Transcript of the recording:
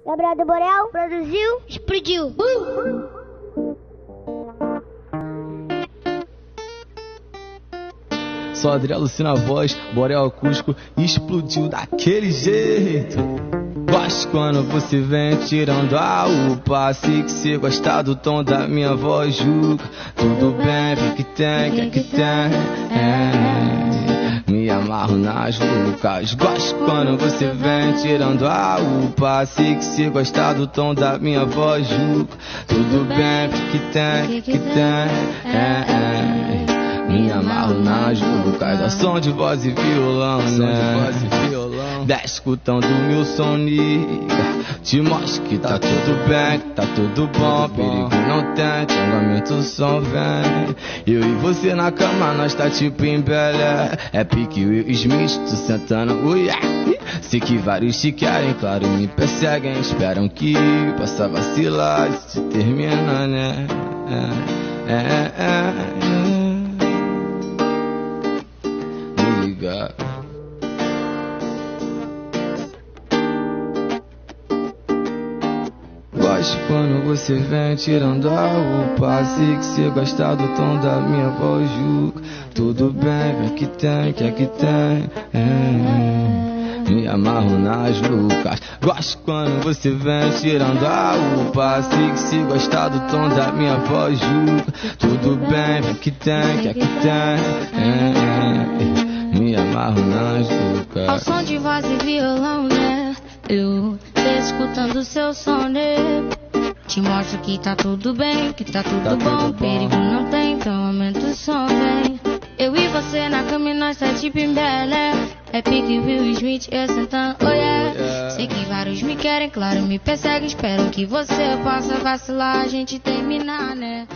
Gabriel do Borel produziu, explodiu. Só Adriel Lucina a voz, Borel acústico, explodiu daquele jeito. Gosto quando você vem tirando a UPA. Sei que cê gosta do tom da minha voz, Juca. Tudo bem, que tem, que tem. Me amarro nas lucas. Gosto quando você vem tirando a UPA. Sei que cê gosta do tom da minha voz, Juca. Tudo bem, que tem, que tem. Me amarro nas lucas. A som de voz e violão, né? Desce escutando meu som, te mostro que tá tudo bem, que tá tudo bom. Perigo não tem, xingamento o som vem. Eu e você na cama, nós tá tipo em Belé. É pique Will Smith, tu sentando, sei que vários te querem, claro, me perseguem. Esperam que possa vacilar, se termina, né? Me liga. Gosto quando você vem tirando a roupa. Sei que cê gosta do tom da minha voz, Juca. Tudo bem, que tem, que tem. Me amarro nas lucas. Gosto quando você vem tirando a roupa. Sei que cê gosta do tom da minha voz, Juca. Tudo bem, que tem, que tem. Me amarro nas lucas. Ao som de voz e violão, né? Eu escutando seu som, né? Te mostro que tá tudo bem, que tá tudo bom. Perigo não tem, então aumenta o som, vem. Eu e você na cama e nós tá tipo em Belé. É pique Will Smith, eu sentando, oh yeah. Sei que vários me querem, claro, me perseguem. Esperam que você possa vacilar, a gente terminar, né?